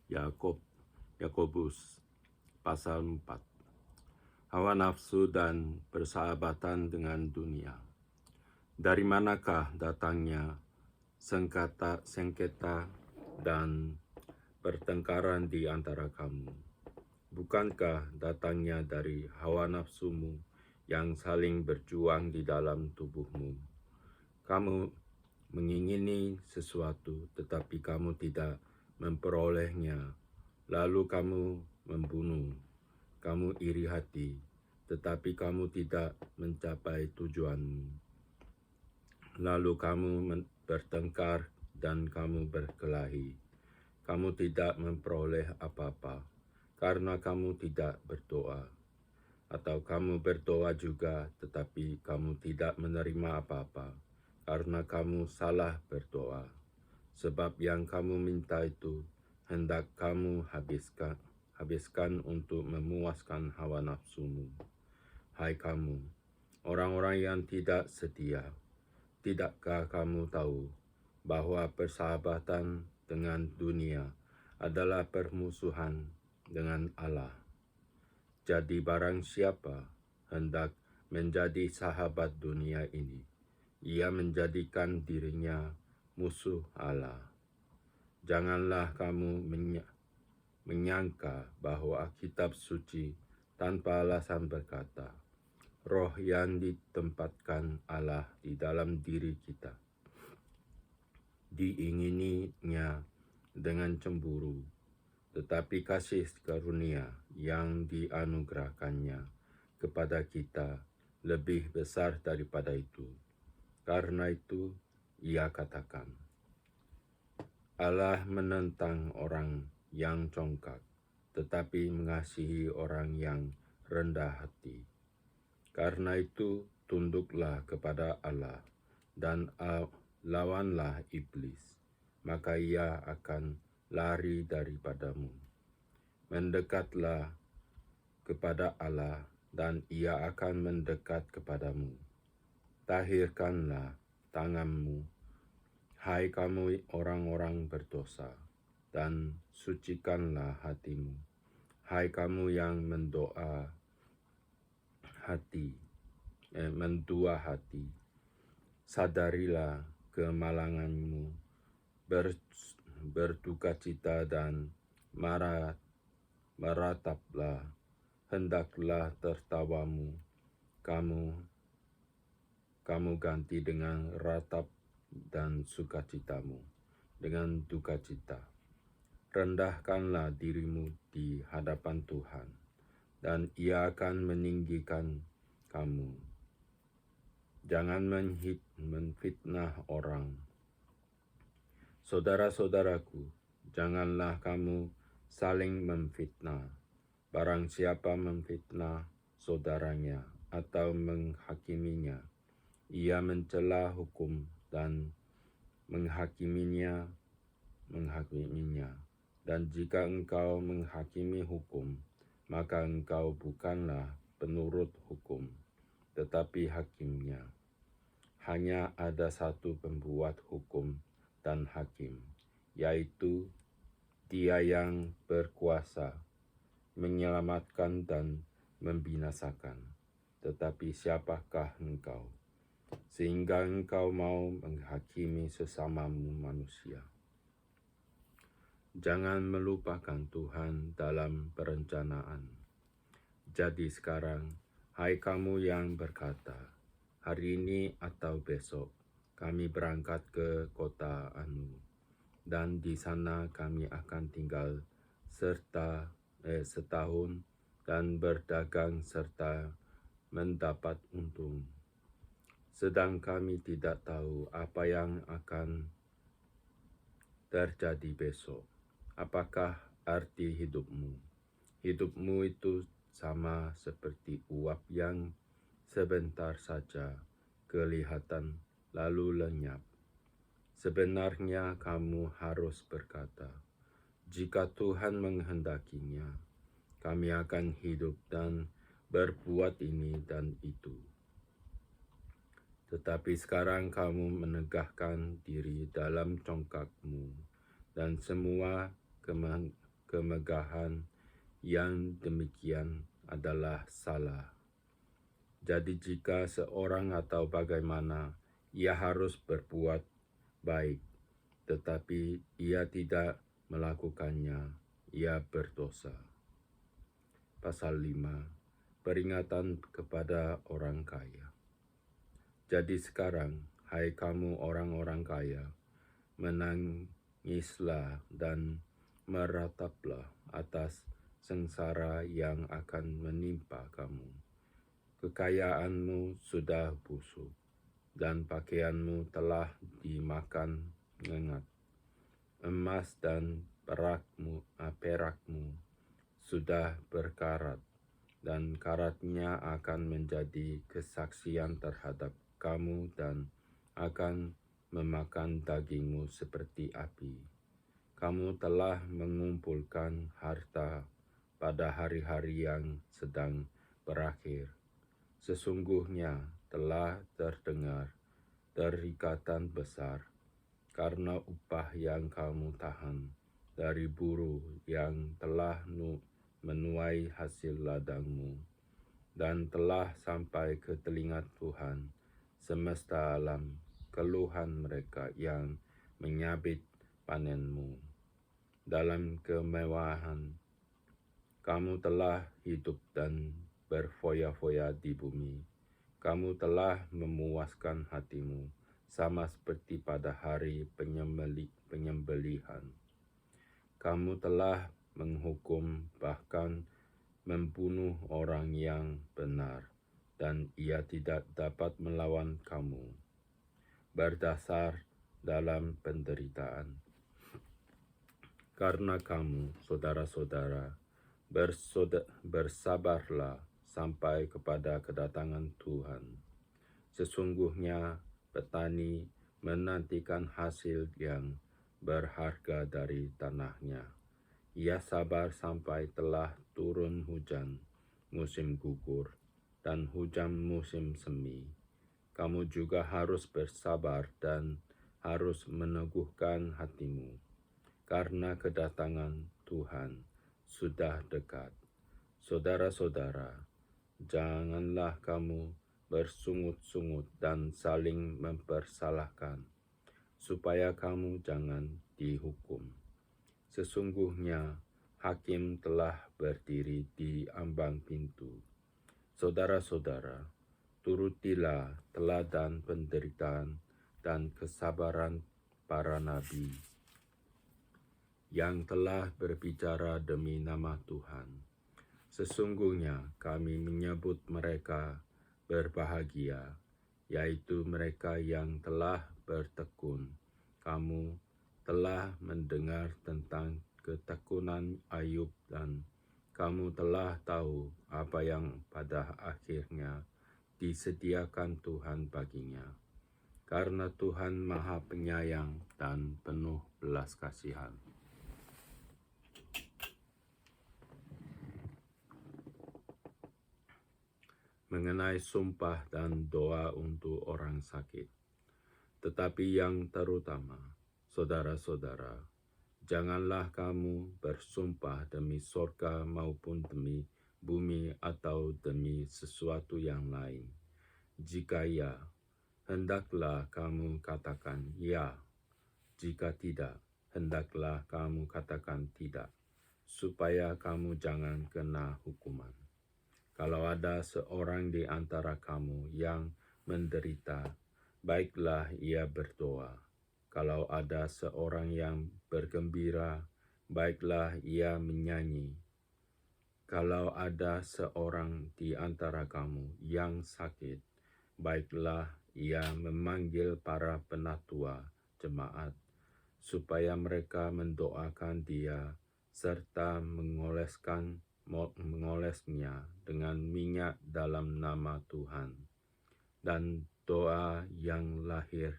Yakobus pasal 4. Hawa nafsu dan persahabatan dengan dunia. Dari manakah datangnya sengketa dan pertengkaran di antara kamu? Bukankah datangnya dari hawa nafsumu yang saling berjuang di dalam tubuhmu? Kamu mengingini sesuatu, tetapi kamu tidak memperolehnya. Lalu kamu membunuh. Kamu iri hati, tetapi kamu tidak mencapai tujuanmu. Lalu kamu bertengkar dan kamu berkelahi. Kamu tidak memperoleh apa-apa, karena kamu tidak berdoa. Atau kamu berdoa juga, tetapi kamu tidak menerima apa-apa, karena kamu salah berdoa. Sebab yang kamu minta itu hendak kamu habiskan untuk memuaskan hawa nafsumu. Hai kamu, orang-orang yang tidak setia, tidakkah kamu tahu bahwa persahabatan dengan dunia adalah permusuhan dengan Allah? Jadi barang siapa hendak menjadi sahabat dunia ini, ia menjadikan dirinya musuh Allah. Janganlah kamu menyangka bahwa kitab suci tanpa alasan berkata, roh yang ditempatkan Allah di dalam diri kita diingininya dengan cemburu, tetapi kasih karunia yang dianugerahkannya kepada kita lebih besar daripada itu. Karena itu ia katakan, Allah menentang orang yang congkak, tetapi mengasihi orang yang rendah hati. Karena itu tunduklah kepada Allah dan lawanlah iblis, maka ia akan lari daripadamu. Mendekatlah kepada Allah dan ia akan mendekat kepadamu. Tahirkanlah tanganmu, hai kamu orang-orang berdosa, dan sucikanlah hatimu, hai kamu yang mendua hati. Sadarilah kemalanganmu, berdukacita dan merataplah, hendaklah tertawamu kamu ganti dengan ratap dan sukacitamu dengan dukacita. Rendahkanlah dirimu di hadapan Tuhan, dan ia akan meninggikan kamu. Jangan menfitnah orang. Saudara-saudaraku, janganlah kamu saling memfitnah. Barang siapa memfitnah saudaranya atau menghakiminya, ia mencela hukum dan menghakiminya. Dan jika engkau menghakimi hukum, maka engkau bukanlah penurut hukum, tetapi hakimnya. Hanya ada satu pembuat hukum dan hakim, yaitu Dia yang berkuasa menyelamatkan dan membinasakan. Tetapi siapakah engkau, sehingga engkau mau menghakimi sesamamu manusia? Jangan melupakan Tuhan dalam perencanaan. Jadi sekarang, hai kamu yang berkata, hari ini atau besok kami berangkat ke kota Anu, dan di sana kami akan tinggal setahun dan berdagang serta mendapat untung. Sedang kami tidak tahu apa yang akan terjadi besok. Apakah arti hidupmu? Hidupmu itu sama seperti uap yang sebentar saja kelihatan lalu lenyap. Sebenarnya kamu harus berkata, jika Tuhan menghendakinya, kami akan hidup dan berbuat ini dan itu. Tetapi sekarang kamu menegahkan diri dalam congkakmu, dan semua kemegahan yang demikian adalah salah. Jadi jika seorang atau bagaimana ia harus berbuat baik, tetapi ia tidak melakukannya, ia berdosa. Pasal 5. Peringatan kepada orang kaya. Jadi sekarang, hai kamu orang-orang kaya, menangislah dan merataplah atas sengsara yang akan menimpa kamu. Kekayaanmu sudah busuk, dan pakaianmu telah dimakan ngengat. Emas dan perakmu sudah berkarat, dan karatnya akan menjadi kesaksian terhadap kamu dan akan memakan dagingmu seperti api. Kamu telah mengumpulkan harta pada hari-hari yang sedang berakhir. Sesungguhnya telah terdengar derikatan besar karena upah yang kamu tahan dari buruh yang telah menuai hasil ladangmu, dan telah sampai ke telinga Tuhan semesta alam keluhan mereka yang menyabit panenmu. Dalam kemewahan kamu telah hidup dan berfoya-foya di bumi. Kamu telah memuaskan hatimu, sama seperti pada hari penyembelihan. Kamu telah menghukum, bahkan membunuh orang yang benar, dan ia tidak dapat melawan kamu. Berdasar dalam penderitaan. Karena kamu, saudara-saudara, bersabarlah sampai kepada kedatangan Tuhan. Sesungguhnya petani menantikan hasil yang berharga dari tanahnya. Ia sabar sampai telah turun hujan musim gugur dan hujan musim semi. Kamu juga harus bersabar dan harus meneguhkan hatimu, karena kedatangan Tuhan sudah dekat. Saudara-saudara, janganlah kamu bersungut-sungut dan saling mempersalahkan, supaya kamu jangan dihukum. Sesungguhnya hakim telah berdiri di ambang pintu. Saudara-saudara, turutilah teladan penderitaan dan kesabaran para nabi yang telah berbicara demi nama Tuhan. Sesungguhnya kami menyebut mereka berbahagia, yaitu mereka yang telah bertekun. Kamu telah mendengar tentang ketekunan Ayub, dan kamu telah tahu apa yang pada akhirnya disediakan Tuhan baginya. Karena Tuhan Maha Penyayang dan penuh belas kasihan. Mengenai sumpah dan doa untuk orang sakit. Tetapi yang terutama, saudara-saudara, janganlah kamu bersumpah demi sorga maupun demi bumi atau demi sesuatu yang lain. Jika ya, hendaklah kamu katakan ya. Jika tidak, hendaklah kamu katakan tidak, supaya kamu jangan kena hukuman. Kalau ada seorang di antara kamu yang menderita, baiklah ia berdoa. Kalau ada seorang yang bergembira, baiklah ia menyanyi. Kalau ada seorang di antara kamu yang sakit, baiklah ia memanggil para penatua jemaat, supaya mereka mendoakan dia serta mengolesnya dengan minyak dalam nama Tuhan. Dan doa yang lahir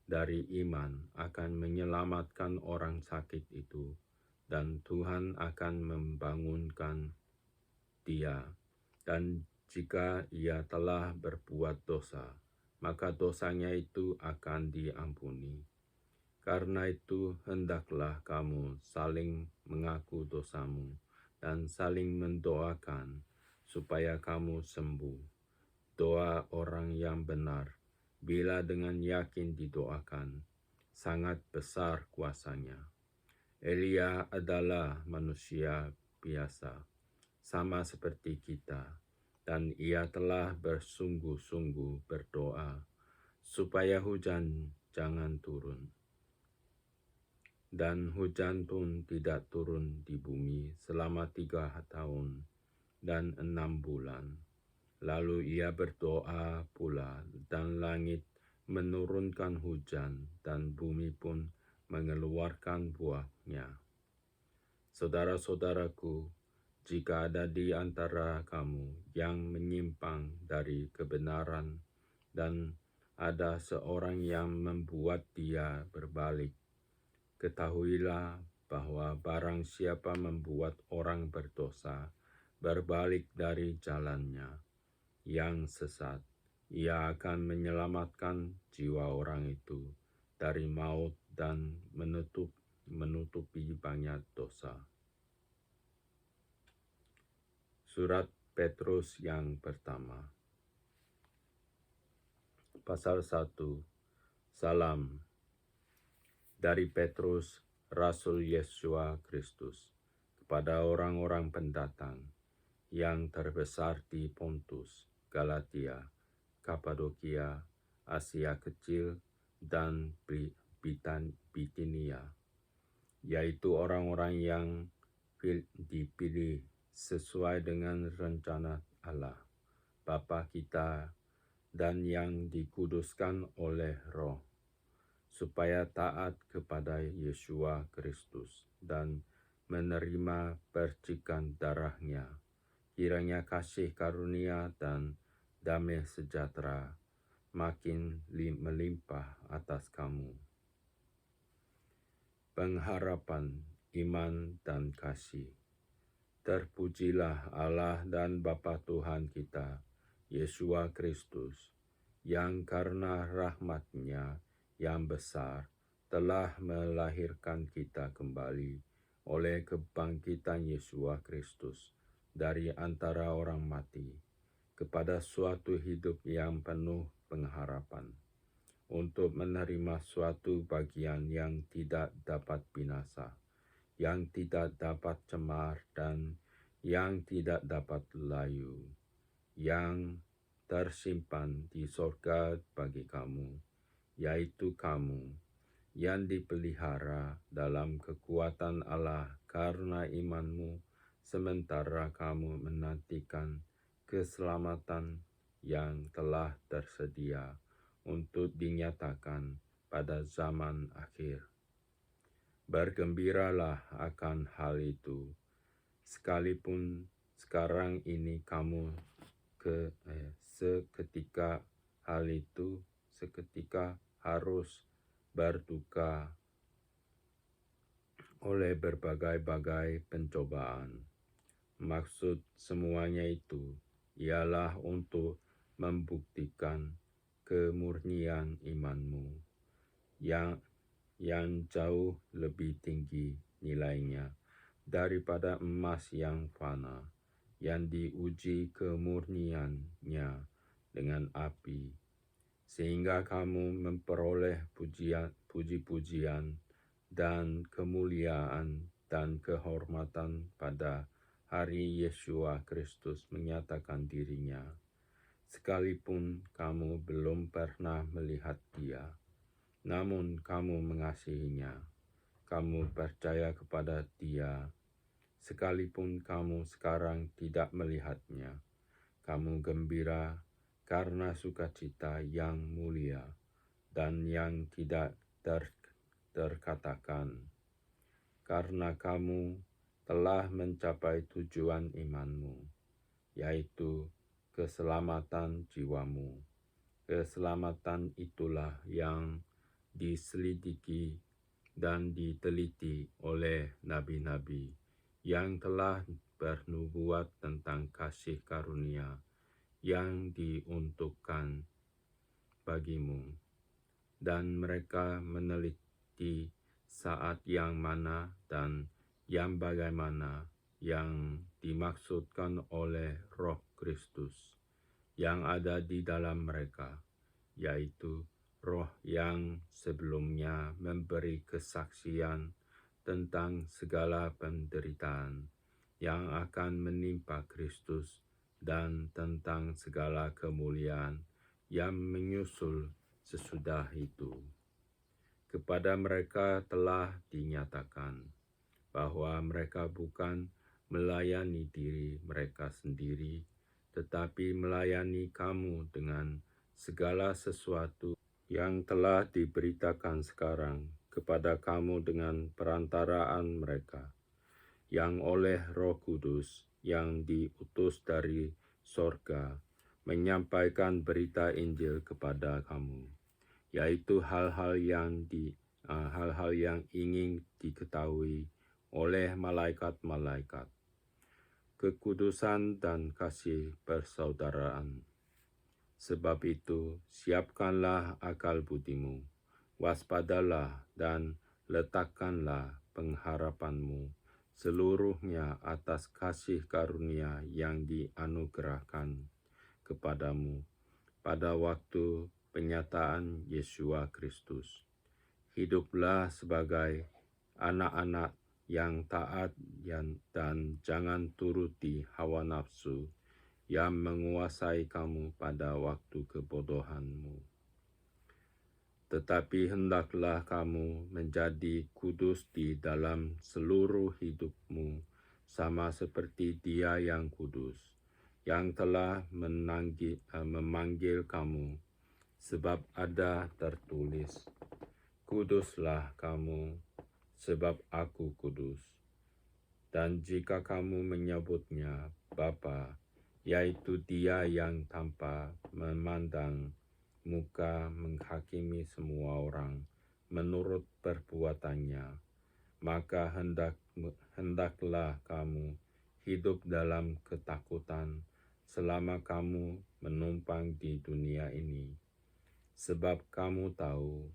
dari iman akan menyelamatkan orang sakit itu, dan Tuhan akan membangunkan dia. Dan jika ia telah berbuat dosa, maka dosanya itu akan diampuni. Karena itu hendaklah kamu saling mengaku dosamu dan saling mendoakan supaya kamu sembuh. Doa orang yang benar, bila dengan yakin didoakan, sangat besar kuasanya. Elia adalah manusia biasa, sama seperti kita, dan ia telah bersungguh-sungguh berdoa supaya hujan jangan turun. Dan hujan pun tidak turun di bumi selama 3 tahun dan 6 bulan. Lalu ia berdoa pula, dan langit menurunkan hujan, dan bumi pun mengeluarkan buahnya. Saudara-saudaraku, jika ada di antara kamu yang menyimpang dari kebenaran, dan ada seorang yang membuat dia berbalik, ketahuilah bahwa barang siapa membuat orang berdosa berbalik dari jalannya yang sesat, ia akan menyelamatkan jiwa orang itu dari maut dan menutupi banyak dosa. Surat Petrus yang pertama, pasal 1. Salam dari Petrus, Rasul Yesus Kristus, kepada orang-orang pendatang yang terbesar di Pontus, Galatia, Kapadokia, Asia Kecil, dan Bitinia, yaitu orang-orang yang dipilih sesuai dengan rencana Allah, Bapa kita, dan yang dikuduskan oleh Roh, supaya taat kepada Yesus Kristus dan menerima percikan darahnya. Kiranya kasih karunia dan damai sejahtera makin melimpah atas kamu. Pengharapan, iman, dan kasih. Terpujilah Allah dan Bapa Tuhan kita, Yesus Kristus, yang karena rahmat-Nya yang besar telah melahirkan kita kembali oleh kebangkitan Yesus Kristus dari antara orang mati kepada suatu hidup yang penuh pengharapan, untuk menerima suatu bagian yang tidak dapat binasa, yang tidak dapat cemar, dan yang tidak dapat layu, yang tersimpan di sorga bagi kamu, yaitu kamu yang dipelihara dalam kekuatan Allah karena imanmu, sementara kamu menantikan keselamatan yang telah tersedia untuk dinyatakan pada zaman akhir. Bergembiralah akan hal itu, sekalipun sekarang ini kamu seketika harus berduka oleh berbagai-bagai pencobaan. Maksud semuanya itu ialah untuk membuktikan kemurnian imanmu yang jauh lebih tinggi nilainya daripada emas yang fana, yang diuji kemurniannya dengan api, sehingga kamu memperoleh puji-pujian dan kemuliaan dan kehormatan pada hari Yesus Kristus menyatakan dirinya, sekalipun kamu belum pernah melihat Dia, namun kamu mengasihinya. Kamu percaya kepada Dia, sekalipun kamu sekarang tidak melihatnya. Kamu gembira karena sukacita yang mulia dan yang tidak terkatakan, karena kamu telah mencapai tujuan imanmu, yaitu keselamatan jiwamu. Keselamatan itulah yang diselidiki dan diteliti oleh nabi-nabi yang telah bernubuat tentang kasih karunia yang diuntukkan bagimu, dan mereka seperti saat yang mana dan yang bagaimana yang dimaksudkan oleh Roh Kristus yang ada di dalam mereka, yaitu Roh yang sebelumnya memberi kesaksian tentang segala penderitaan yang akan menimpa Kristus dan tentang segala kemuliaan yang menyusul sesudah itu. Kepada mereka telah dinyatakan bahwa mereka bukan melayani diri mereka sendiri, tetapi melayani kamu dengan segala sesuatu yang telah diberitakan sekarang kepada kamu dengan perantaraan mereka, yang oleh Roh Kudus yang diutus dari sorga menyampaikan berita Injil kepada kamu, yaitu hal-hal yang ingin diketahui oleh malaikat-malaikat, kekudusan dan kasih persaudaraan. Sebab itu, siapkanlah akal budimu, waspadalah dan letakkanlah pengharapanmu seluruhnya atas kasih karunia yang dianugerahkan kepadamu pada waktu penyataan Yesus Kristus. Hiduplah sebagai anak-anak yang taat dan jangan turuti hawa nafsu yang menguasai kamu pada waktu kebodohanmu. Tetapi hendaklah kamu menjadi kudus di dalam seluruh hidupmu, sama seperti Dia yang kudus, yang telah memanggil kamu, sebab ada tertulis, "Kuduslah kamu, sebab Aku kudus." Dan jika kamu menyebutnya Bapa, yaitu Dia yang tanpa memandang muka menghakimi semua orang menurut perbuatannya, maka hendaklah kamu hidup dalam ketakutan selama kamu menumpang di dunia ini, sebab kamu tahu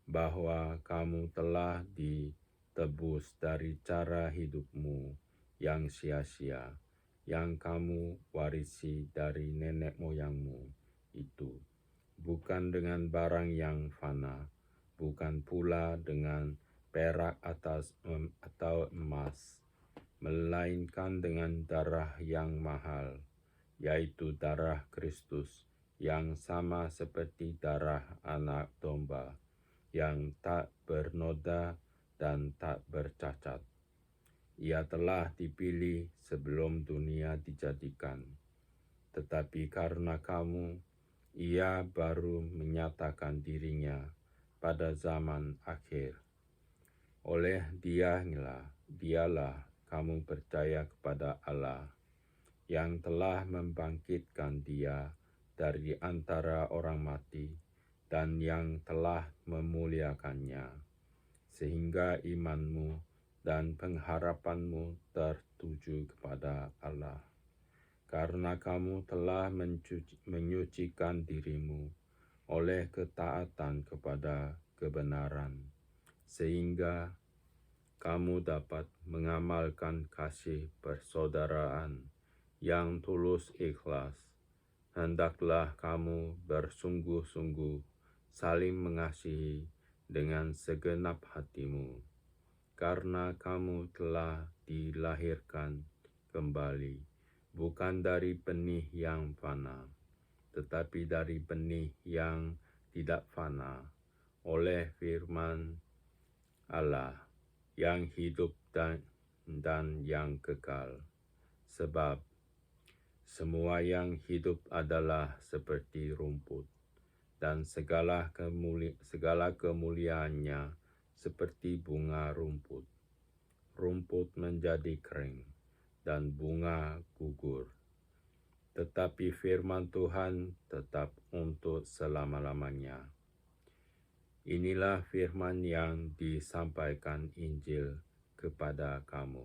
bahwa kamu telah ditebus dari cara hidupmu yang sia-sia, yang kamu warisi dari nenek moyangmu itu, bukan dengan barang yang fana, bukan pula dengan perak atau emas, melainkan dengan darah yang mahal, yaitu darah Kristus, yang sama seperti darah anak domba, yang tak bernoda dan tak bercacat. Ia telah dipilih sebelum dunia dijadikan, tetapi karena kamu, Ia baru menyatakan dirinya pada zaman akhir. Oleh Dialah kamu percaya kepada Allah, yang telah membangkitkan Dia dari antara orang mati, dan yang telah memuliakannya, sehingga imanmu dan pengharapanmu tertuju kepada Allah. Karena kamu telah menyucikan dirimu oleh ketaatan kepada kebenaran, sehingga kamu dapat mengamalkan kasih persaudaraan yang tulus ikhlas. Hendaklah kamu bersungguh-sungguh saling mengasihi dengan segenap hatimu, karena kamu telah dilahirkan kembali, bukan dari benih yang fana, tetapi dari benih yang tidak fana, oleh firman Allah yang hidup dan yang kekal. Sebab semua yang hidup adalah seperti rumput, dan segala kemuliaannya seperti bunga rumput. Rumput menjadi kering, dan bunga gugur. Tetapi firman Tuhan tetap untuk selama-lamanya. Inilah firman yang disampaikan Injil kepada kamu.